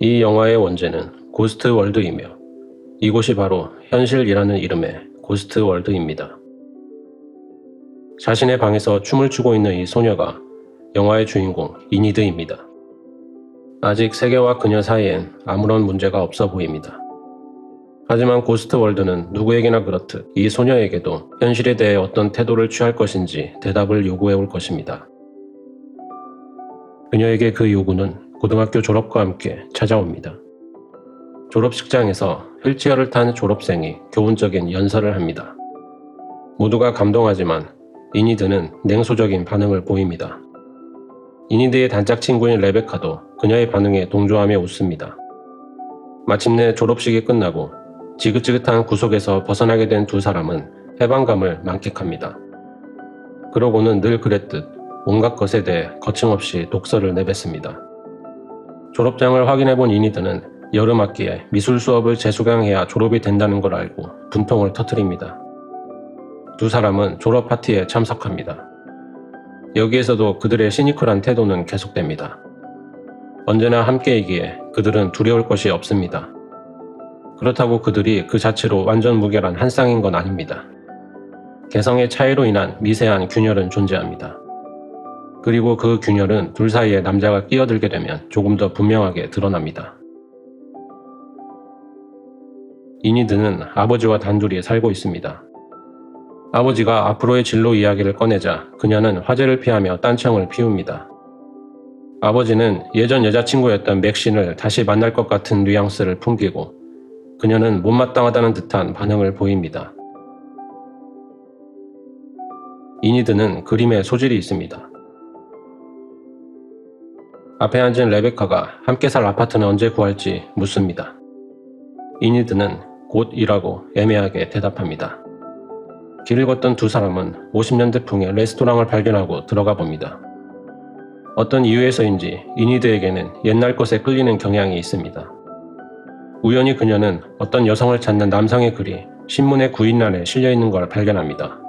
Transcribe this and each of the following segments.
이 영화의 원제는 고스트 월드이며 이곳이 바로 현실이라는 이름의 고스트 월드입니다. 자신의 방에서 춤을 추고 있는 이 소녀가 영화의 주인공 이니드입니다. 아직 세계와 그녀 사이엔 아무런 문제가 없어 보입니다. 하지만 고스트 월드는 누구에게나 그렇듯 이 소녀에게도 현실에 대해 어떤 태도를 취할 것인지 대답을 요구해 올 것입니다. 그녀에게 그 요구는 고등학교 졸업과 함께 찾아옵니다. 졸업식장에서 휠체어를 탄 졸업생이 교훈적인 연설을 합니다. 모두가 감동하지만 이니드는 냉소적인 반응을 보입니다. 이니드의 단짝 친구인 레베카도 그녀의 반응에 동조하며 웃습니다. 마침내 졸업식이 끝나고 지긋지긋한 구속에서 벗어나게 된 두 사람은 해방감을 만끽합니다. 그러고는 늘 그랬듯 온갖 것에 대해 거침없이 독서를 내뱉습니다. 졸업장을 확인해본 이니드는 여름 학기에 미술 수업을 재수강해야 졸업이 된다는 걸 알고 분통을 터뜨립니다. 두 사람은 졸업 파티에 참석합니다. 여기에서도 그들의 시니컬한 태도는 계속됩니다. 언제나 함께이기에 그들은 두려울 것이 없습니다. 그렇다고 그들이 그 자체로 완전 무결한 한 쌍인 건 아닙니다. 개성의 차이로 인한 미세한 균열은 존재합니다. 그리고 그 균열은 둘 사이에 남자가 끼어들게 되면 조금 더 분명하게 드러납니다. 이니드는 아버지와 단둘이 살고 있습니다. 아버지가 앞으로의 진로 이야기를 꺼내자 그녀는 화제를 피하며 딴청을 피웁니다. 아버지는 예전 여자친구였던 맥신을 다시 만날 것 같은 뉘앙스를 풍기고 그녀는 못마땅하다는 듯한 반응을 보입니다. 이니드는 그림에 소질이 있습니다. 앞에 앉은 레베카가 함께 살 아파트는 언제 구할지 묻습니다. 이니드는 곧이라고 애매하게 대답합니다. 길을 걷던 두 사람은 50년대풍의 레스토랑을 발견하고 들어가 봅니다. 어떤 이유에서인지 이니드에게는 옛날 것에 끌리는 경향이 있습니다. 우연히 그녀는 어떤 여성을 찾는 남성의 글이 신문의 구인란에 실려있는 걸 발견합니다.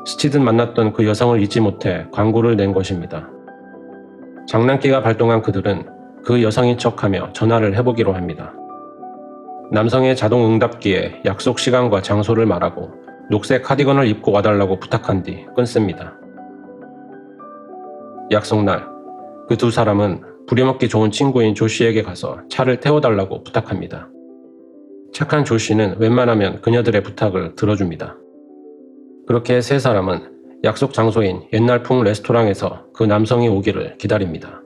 스치듯 만났던 그 여성을 잊지 못해 광고를 낸 것입니다. 장난기가 발동한 그들은 그 여성인 척하며 전화를 해보기로 합니다. 남성의 자동 응답기에 약속 시간과 장소를 말하고 녹색 카디건을 입고 와달라고 부탁한 뒤 끊습니다. 약속날, 그 두 사람은 부려먹기 좋은 친구인 조씨에게 가서 차를 태워달라고 부탁합니다. 착한 조씨는 웬만하면 그녀들의 부탁을 들어줍니다. 그렇게 세 사람은 약속 장소인 옛날풍 레스토랑에서 그 남성이 오기를 기다립니다.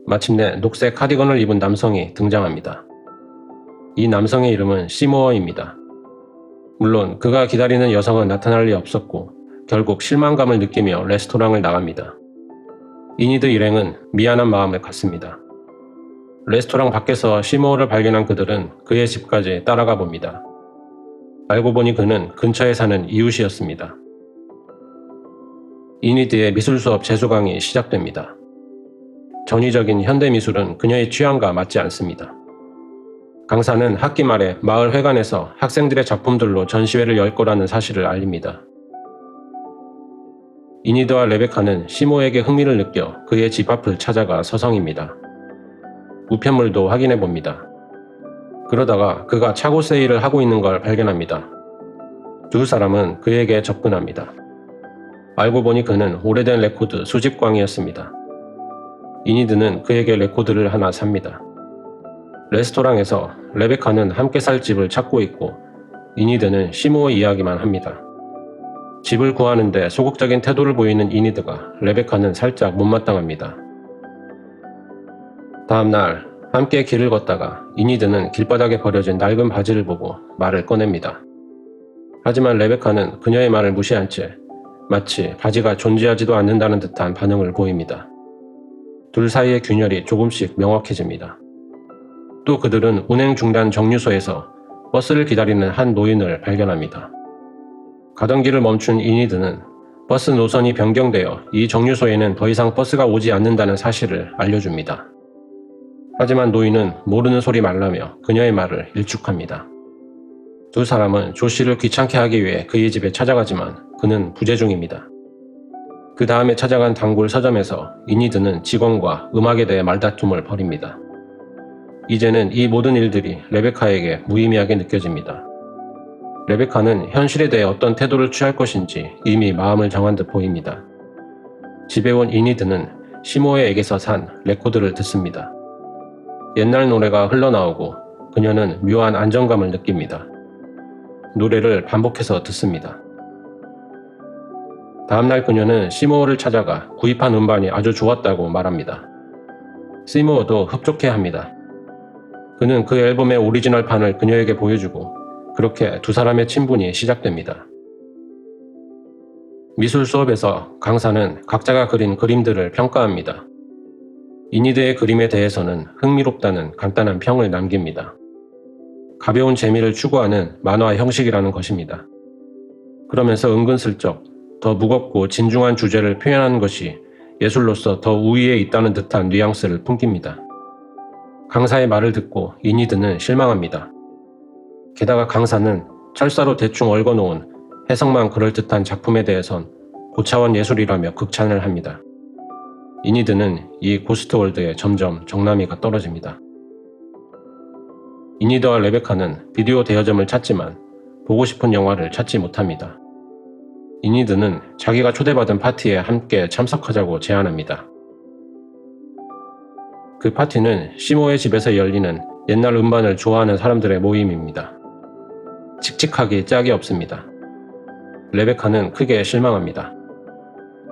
마침내 녹색 카디건을 입은 남성이 등장합니다. 이 남성의 이름은 시모어입니다. 물론 그가 기다리는 여성은 나타날 리 없었고 결국 실망감을 느끼며 레스토랑을 나갑니다. 이니드 일행은 미안한 마음을 갖습니다. 레스토랑 밖에서 시모어를 발견한 그들은 그의 집까지 따라가 봅니다. 알고 보니 그는 근처에 사는 이웃이었습니다. 이니드의 미술 수업 재수강이 시작됩니다. 전위적인 현대미술은 그녀의 취향과 맞지 않습니다. 강사는 학기 말에 마을 회관에서 학생들의 작품들로 전시회를 열 거라는 사실을 알립니다. 이니드와 레베카는 시모에게 흥미를 느껴 그의 집 앞을 찾아가 서성입니다. 우편물도 확인해 봅니다. 그러다가 그가 차고 세일을 하고 있는 걸 발견합니다. 두 사람은 그에게 접근합니다. 알고 보니 그는 오래된 레코드 수집광이었습니다. 이니드는 그에게 레코드를 하나 삽니다. 레스토랑에서 레베카는 함께 살 집을 찾고 있고 이니드는 시모어 이야기만 합니다. 집을 구하는데 소극적인 태도를 보이는 이니드가 레베카는 살짝 못마땅합니다. 다음날 함께 길을 걷다가 이니드는 길바닥에 버려진 낡은 바지를 보고 말을 꺼냅니다. 하지만 레베카는 그녀의 말을 무시한 채 마치 바지가 존재하지도 않는다는 듯한 반응을 보입니다. 둘 사이의 균열이 조금씩 명확해집니다. 또 그들은 운행 중단 정류소에서 버스를 기다리는 한 노인을 발견합니다. 가던 길을 멈춘 이니드는 버스 노선이 변경되어 이 정류소에는 더 이상 버스가 오지 않는다는 사실을 알려줍니다. 하지만 노인은 모르는 소리 말라며 그녀의 말을 일축합니다. 두 사람은 조씨를 귀찮게 하기 위해 그의 집에 찾아가지만 그는 부재 중입니다. 그 다음에 찾아간 단골 서점에서 이니드는 직원과 음악에 대해 말다툼을 벌입니다. 이제는 이 모든 일들이 레베카에게 무의미하게 느껴집니다. 레베카는 현실에 대해 어떤 태도를 취할 것인지 이미 마음을 정한 듯 보입니다. 집에 온 이니드는 시모에에게서 산 레코드를 듣습니다. 옛날 노래가 흘러나오고 그녀는 묘한 안정감을 느낍니다. 노래를 반복해서 듣습니다. 다음날 그녀는 시모어를 찾아가 구입한 음반이 아주 좋았다고 말합니다. 시모어도 흡족해합니다. 그는 그 앨범의 오리지널판을 그녀에게 보여주고 그렇게 두 사람의 친분이 시작됩니다. 미술 수업에서 강사는 각자가 그린 그림들을 평가합니다. 이니드의 그림에 대해서는 흥미롭다는 간단한 평을 남깁니다. 가벼운 재미를 추구하는 만화 형식이라는 것입니다. 그러면서 은근슬쩍 더 무겁고 진중한 주제를 표현하는 것이 예술로서 더 우위에 있다는 듯한 뉘앙스를 풍깁니다. 강사의 말을 듣고 이니드는 실망합니다. 게다가 강사는 철사로 대충 얽어놓은 해석만 그럴듯한 작품에 대해선 고차원 예술이라며 극찬을 합니다. 이니드는 이 고스트월드에 점점 정남이가 떨어집니다. 이니드와 레베카는 비디오 대여점을 찾지만 보고 싶은 영화를 찾지 못합니다. 이니드는 자기가 초대받은 파티에 함께 참석하자고 제안합니다. 그 파티는 시모의 집에서 열리는 옛날 음반을 좋아하는 사람들의 모임입니다. 칙칙하기 짝이 없습니다. 레베카는 크게 실망합니다.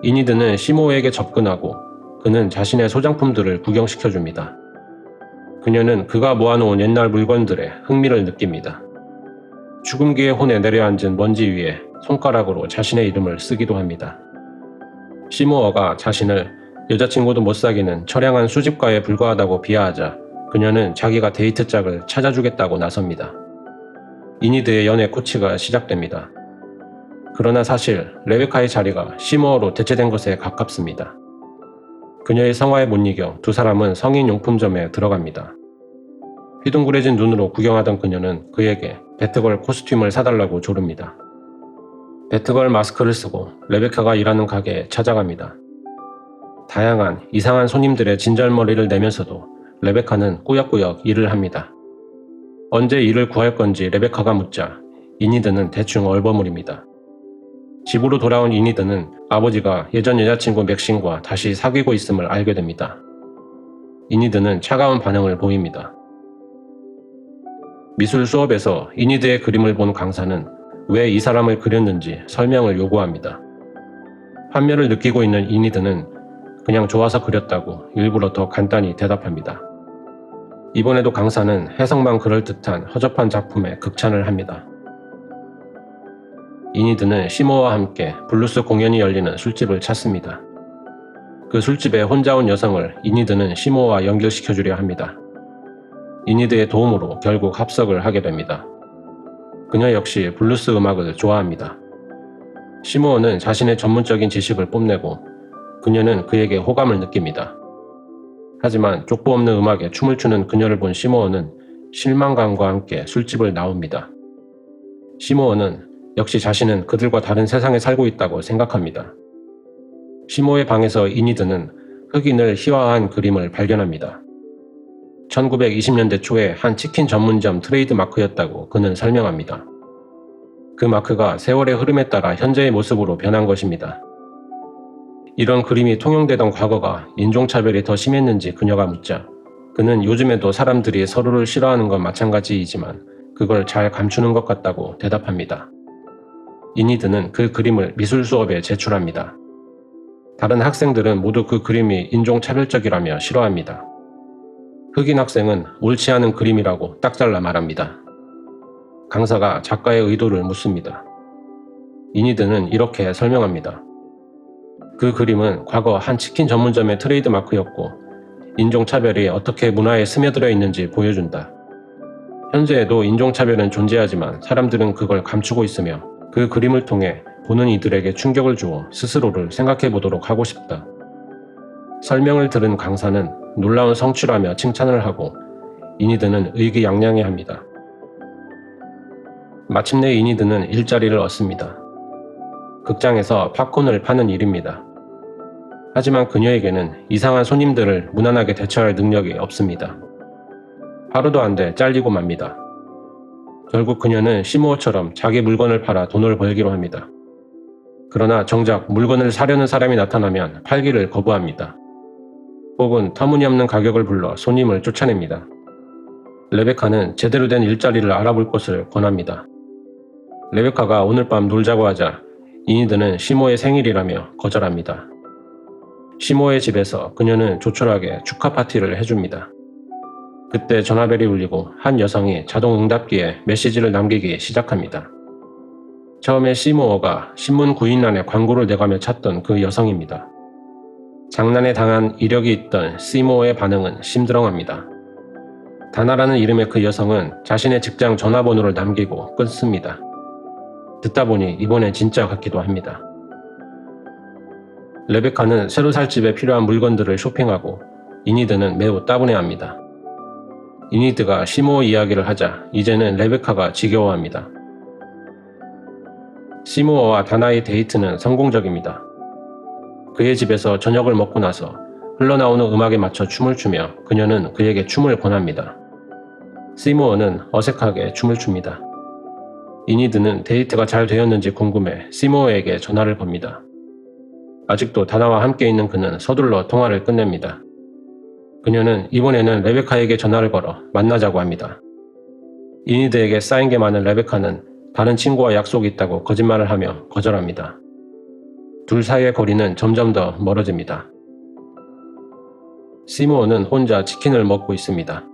이니드는 시모에게 접근하고 그는 자신의 소장품들을 구경시켜줍니다. 그녀는 그가 모아놓은 옛날 물건들에 흥미를 느낍니다. 죽음기의 혼에 내려앉은 먼지 위에 손가락으로 자신의 이름을 쓰기도 합니다. 시모어가 자신을 여자친구도 못 사귀는 처량한 수집가에 불과하다고 비하하자 그녀는 자기가 데이트짝을 찾아주겠다고 나섭니다. 이니드의 연애 코치가 시작됩니다. 그러나 사실 레베카의 자리가 시모어로 대체된 것에 가깝습니다. 그녀의 성화에 못 이겨 두 사람은 성인용품점에 들어갑니다. 휘둥그레진 눈으로 구경하던 그녀는 그에게 배트걸 코스튬을 사달라고 조릅니다. 배트걸 마스크를 쓰고 레베카가 일하는 가게에 찾아갑니다. 다양한 이상한 손님들의 진절머리를 내면서도 레베카는 꾸역꾸역 일을 합니다. 언제 일을 구할 건지 레베카가 묻자 이니드는 대충 얼버무립니다. 집으로 돌아온 이니드는 아버지가 예전 여자친구 맥신과 다시 사귀고 있음을 알게 됩니다. 이니드는 차가운 반응을 보입니다. 미술 수업에서 이니드의 그림을 본 강사는 왜 이 사람을 그렸는지 설명을 요구합니다. 환멸을 느끼고 있는 이니드는 그냥 좋아서 그렸다고 일부러 더 간단히 대답합니다. 이번에도 강사는 해석만 그럴듯한 허접한 작품에 극찬을 합니다. 이니드는 시모와 함께 블루스 공연이 열리는 술집을 찾습니다. 그 술집에 혼자 온 여성을 이니드는 시모와 연결시켜주려 합니다. 이니드의 도움으로 결국 합석을 하게 됩니다. 그녀 역시 블루스 음악을 좋아합니다. 시모어는 자신의 전문적인 지식을 뽐내고 그녀는 그에게 호감을 느낍니다. 하지만 족보 없는 음악에 춤을 추는 그녀를 본 시모어는 실망감과 함께 술집을 나옵니다. 시모어는 역시 자신은 그들과 다른 세상에 살고 있다고 생각합니다. 시모의 방에서 이니드는 흑인을 희화화한 그림을 발견합니다. 1920년대 초에 한 치킨 전문점 트레이드 마크였다고 그는 설명합니다. 그 마크가 세월의 흐름에 따라 현재의 모습으로 변한 것입니다. 이런 그림이 통용되던 과거가 인종차별이 더 심했는지 그녀가 묻자 그는 요즘에도 사람들이 서로를 싫어하는 건 마찬가지이지만 그걸 잘 감추는 것 같다고 대답합니다. 이니드는 그 그림을 미술 수업에 제출합니다. 다른 학생들은 모두 그 그림이 인종차별적이라며 싫어합니다. 흑인 학생은 옳지 않은 그림이라고 딱 잘라 말합니다. 강사가 작가의 의도를 묻습니다. 이니드는 이렇게 설명합니다. 그 그림은 과거 한 치킨 전문점의 트레이드 마크였고 인종차별이 어떻게 문화에 스며들어 있는지 보여준다. 현재에도 인종차별은 존재하지만 사람들은 그걸 감추고 있으며 그 그림을 통해 보는 이들에게 충격을 주어 스스로를 생각해 보도록 하고 싶다. 설명을 들은 강사는 놀라운 성취라며 칭찬을 하고 이니드는 의기양양해합니다. 마침내 이니드는 일자리를 얻습니다. 극장에서 팝콘을 파는 일입니다. 하지만 그녀에게는 이상한 손님들을 무난하게 대처할 능력이 없습니다. 하루도 안 돼 잘리고 맙니다. 결국 그녀는 시모어처럼 자기 물건을 팔아 돈을 벌기로 합니다. 그러나 정작 물건을 사려는 사람이 나타나면 팔기를 거부합니다. 혹은 터무니없는 가격을 불러 손님을 쫓아냅니다. 레베카는 제대로 된 일자리를 알아볼 것을 권합니다. 레베카가 오늘 밤 놀자고 하자 이니드는 시모의 생일이라며 거절합니다. 시모의 집에서 그녀는 조촐하게 축하 파티를 해줍니다. 그때 전화벨이 울리고 한 여성이 자동 응답기에 메시지를 남기기 시작합니다. 처음에 시모어가 신문 구인란에 광고를 내가며 찾던 그 여성입니다. 장난에 당한 이력이 있던 시모어의 반응은 심드렁합니다. 다나라는 이름의 그 여성은 자신의 직장 전화번호를 남기고 끊습니다. 듣다 보니 이번엔 진짜 같기도 합니다. 레베카는 새로 살 집에 필요한 물건들을 쇼핑하고 이니드는 매우 따분해합니다. 이니드가 시모어 이야기를 하자 이제는 레베카가 지겨워합니다. 시모어와 다나의 데이트는 성공적입니다. 그의 집에서 저녁을 먹고 나서 흘러나오는 음악에 맞춰 춤을 추며 그녀는 그에게 춤을 권합니다. 시모어는 어색하게 춤을 춥니다. 이니드는 데이트가 잘 되었는지 궁금해 시모어에게 전화를 겁니다. 아직도 다나와 함께 있는 그는 서둘러 통화를 끝냅니다. 그녀는 이번에는 레베카에게 전화를 걸어 만나자고 합니다. 이니드에게 쌓인 게 많은 레베카는 다른 친구와 약속이 있다고 거짓말을 하며 거절합니다. 둘 사이의 거리는 점점 더 멀어집니다. 시모어는 혼자 치킨을 먹고 있습니다.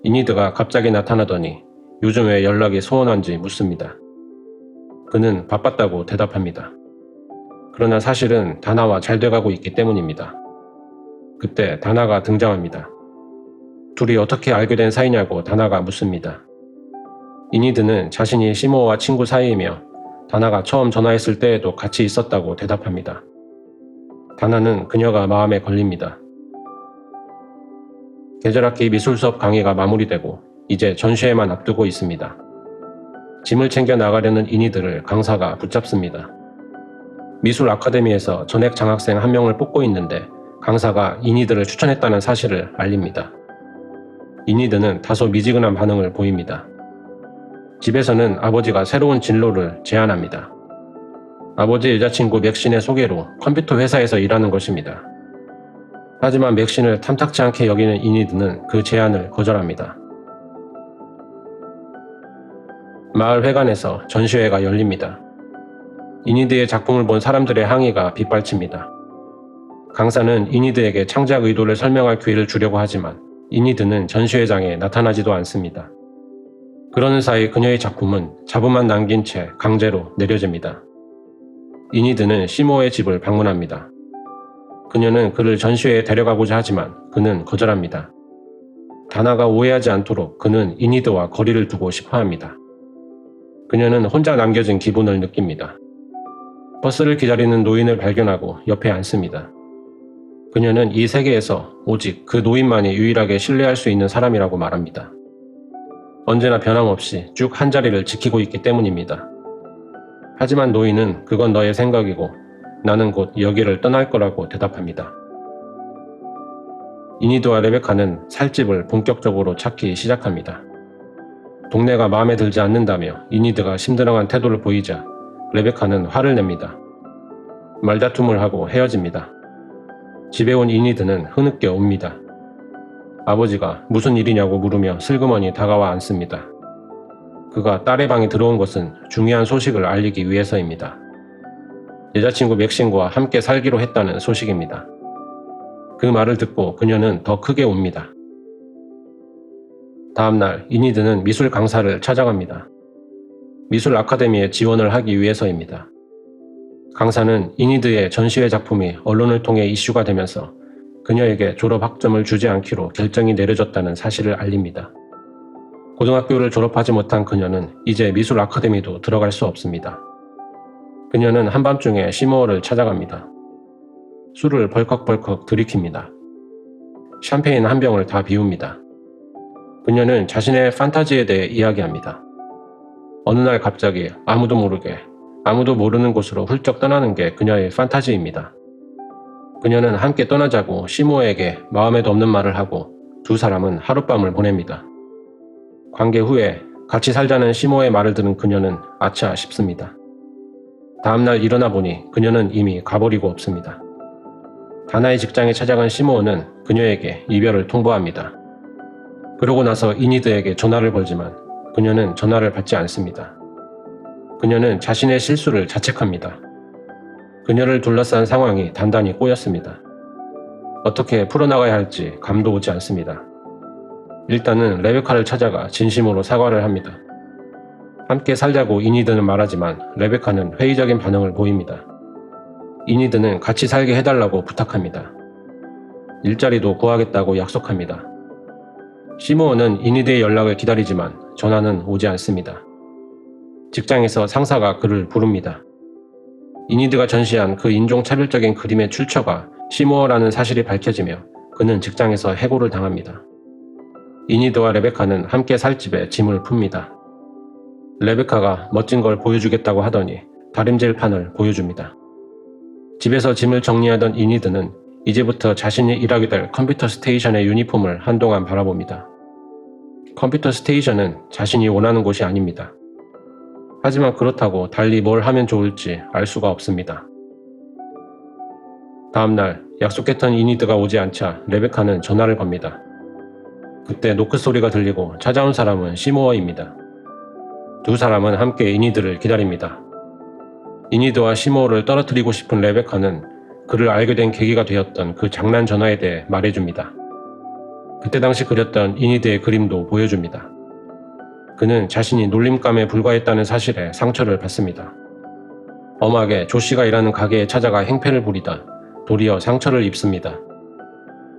이니드가 갑자기 나타나더니 요즘 왜 연락이 소원한지 묻습니다. 그는 바빴다고 대답합니다. 그러나 사실은 다나와 잘 돼가고 있기 때문입니다. 그때 다나가 등장합니다. 둘이 어떻게 알게 된 사이냐고 다나가 묻습니다. 이니드는 자신이 시모어와 친구 사이이며 다나가 처음 전화했을 때에도 같이 있었다고 대답합니다. 다나는 그녀가 마음에 걸립니다. 계절학기 미술 수업 강의가 마무리되고 이제 전시회만 앞두고 있습니다. 짐을 챙겨 나가려는 이니드를 강사가 붙잡습니다. 미술 아카데미에서 전액 장학생 한 명을 뽑고 있는데 강사가 이니드를 추천했다는 사실을 알립니다. 이니드는 다소 미지근한 반응을 보입니다. 집에서는 아버지가 새로운 진로를 제안합니다. 아버지 여자친구 맥신의 소개로 컴퓨터 회사에서 일하는 것입니다. 하지만 맥신을 탐탁치 않게 여기는 이니드는 그 제안을 거절합니다. 마을 회관에서 전시회가 열립니다. 이니드의 작품을 본 사람들의 항의가 빗발칩니다. 강사는 이니드에게 창작 의도를 설명할 기회를 주려고 하지만 이니드는 전시회장에 나타나지도 않습니다. 그러는 사이 그녀의 작품은 잡음만 남긴 채 강제로 내려집니다. 이니드는 시모어의 집을 방문합니다. 그녀는 그를 전시회에 데려가고자 하지만 그는 거절합니다. 다나가 오해하지 않도록 그는 이니드와 거리를 두고 싶어 합니다. 그녀는 혼자 남겨진 기분을 느낍니다. 버스를 기다리는 노인을 발견하고 옆에 앉습니다. 그녀는 이 세계에서 오직 그 노인만이 유일하게 신뢰할 수 있는 사람이라고 말합니다. 언제나 변함없이 쭉 한 자리를 지키고 있기 때문입니다. 하지만 노인은 그건 너의 생각이고 나는 곧 여기를 떠날 거라고 대답합니다. 이니드와 레베카는 살 집을 본격적으로 찾기 시작합니다. 동네가 마음에 들지 않는다며 이니드가 심드렁한 태도를 보이자 레베카는 화를 냅니다. 말다툼을 하고 헤어집니다. 집에 온 이니드는 흐느껴 웁니다. 아버지가 무슨 일이냐고 물으며 슬그머니 다가와 앉습니다. 그가 딸의 방에 들어온 것은 중요한 소식을 알리기 위해서입니다. 여자친구 맥신과 함께 살기로 했다는 소식입니다. 그 말을 듣고 그녀는 더 크게 웁니다. 다음날 이니드는 미술 강사를 찾아갑니다. 미술 아카데미에 지원을 하기 위해서입니다. 강사는 이니드의 전시회 작품이 언론을 통해 이슈가 되면서 그녀에게 졸업 학점을 주지 않기로 결정이 내려졌다는 사실을 알립니다. 고등학교를 졸업하지 못한 그녀는 이제 미술 아카데미도 들어갈 수 없습니다. 그녀는 한밤중에 시모어를 찾아갑니다. 술을 벌컥벌컥 들이킵니다. 샴페인 한 병을 다 비웁니다. 그녀는 자신의 판타지에 대해 이야기합니다. 어느 날 갑자기 아무도 모르게 아무도 모르는 곳으로 훌쩍 떠나는 게 그녀의 판타지입니다. 그녀는 함께 떠나자고 시모어에게 마음에도 없는 말을 하고 두 사람은 하룻밤을 보냅니다. 관계 후에 같이 살자는 시모의 말을 들은 그녀는 아차 싶습니다. 다음날 일어나 보니 그녀는 이미 가버리고 없습니다. 다나의 직장에 찾아간 시모어는 그녀에게 이별을 통보합니다. 그러고 나서 이니드에게 전화를 걸지만 그녀는 전화를 받지 않습니다. 그녀는 자신의 실수를 자책합니다. 그녀를 둘러싼 상황이 단단히 꼬였습니다. 어떻게 풀어나가야 할지 감도 오지 않습니다. 일단은 레베카를 찾아가 진심으로 사과를 합니다. 함께 살자고 이니드는 말하지만 레베카는 회의적인 반응을 보입니다. 이니드는 같이 살게 해달라고 부탁합니다. 일자리도 구하겠다고 약속합니다. 시모어는 이니드의 연락을 기다리지만 전화는 오지 않습니다. 직장에서 상사가 그를 부릅니다. 이니드가 전시한 그 인종차별적인 그림의 출처가 시모어라는 사실이 밝혀지며 그는 직장에서 해고를 당합니다. 이니드와 레베카는 함께 살 집에 짐을 풉니다. 레베카가 멋진 걸 보여주겠다고 하더니 다림질판을 보여줍니다. 집에서 짐을 정리하던 이니드는 이제부터 자신이 일하게 될 컴퓨터 스테이션의 유니폼을 한동안 바라봅니다. 컴퓨터 스테이션은 자신이 원하는 곳이 아닙니다. 하지만 그렇다고 달리 뭘 하면 좋을지 알 수가 없습니다. 다음날 약속했던 이니드가 오지 않자 레베카는 전화를 겁니다. 그때 노크 소리가 들리고 찾아온 사람은 시모어입니다. 두 사람은 함께 이니드를 기다립니다. 이니드와 시모어를 떨어뜨리고 싶은 레베카는 그를 알게 된 계기가 되었던 그 장난 전화에 대해 말해줍니다. 그때 당시 그렸던 이니드의 그림도 보여줍니다. 그는 자신이 놀림감에 불과했다는 사실에 상처를 받습니다. 엄하게 조씨가 일하는 가게에 찾아가 행패를 부리다 도리어 상처를 입습니다.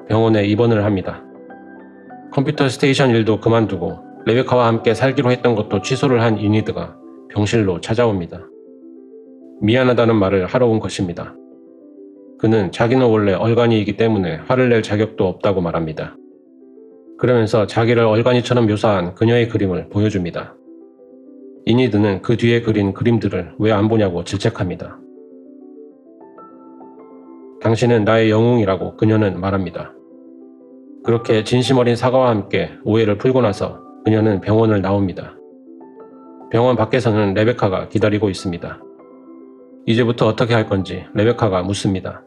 병원에 입원을 합니다. 컴퓨터 스테이션 일도 그만두고 레베카와 함께 살기로 했던 것도 취소를 한 이니드가 병실로 찾아옵니다. 미안하다는 말을 하러 온 것입니다. 그는 자기는 원래 얼간이이기 때문에 화를 낼 자격도 없다고 말합니다. 그러면서 자기를 얼간이처럼 묘사한 그녀의 그림을 보여줍니다. 이니드는 그 뒤에 그린 그림들을 왜 안 보냐고 질책합니다. 당신은 나의 영웅이라고 그녀는 말합니다. 그렇게 진심 어린 사과와 함께 오해를 풀고 나서 그녀는 병원을 나옵니다. 병원 밖에서는 레베카가 기다리고 있습니다. 이제부터 어떻게 할 건지 레베카가 묻습니다.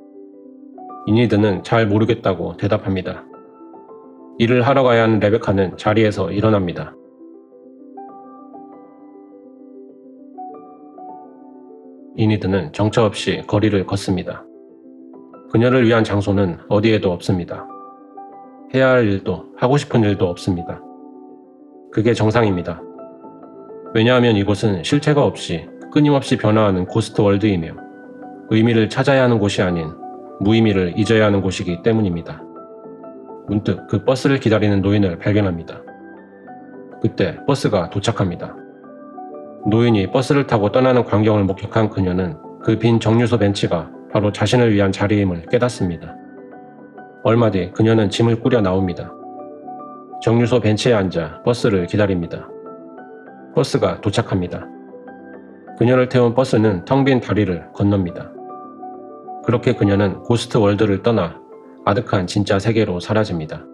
이니드는 잘 모르겠다고 대답합니다. 일을 하러 가야 하는 레베카는 자리에서 일어납니다. 이니드는 정처 없이 거리를 걷습니다. 그녀를 위한 장소는 어디에도 없습니다. 해야 할 일도 하고 싶은 일도 없습니다. 그게 정상입니다. 왜냐하면 이곳은 실체가 없이 끊임없이 변화하는 고스트 월드이며 의미를 찾아야 하는 곳이 아닌 무의미를 잊어야 하는 곳이기 때문입니다. 문득 그 버스를 기다리는 노인을 발견합니다. 그때 버스가 도착합니다. 노인이 버스를 타고 떠나는 광경을 목격한 그녀는 그 빈 정류소 벤치가 바로 자신을 위한 자리임을 깨닫습니다. 얼마 뒤 그녀는 짐을 꾸려 나옵니다. 정류소 벤치에 앉아 버스를 기다립니다. 버스가 도착합니다. 그녀를 태운 버스는 텅 빈 다리를 건넙니다. 그렇게 그녀는 고스트 월드를 떠나 아득한 진짜 세계로 사라집니다.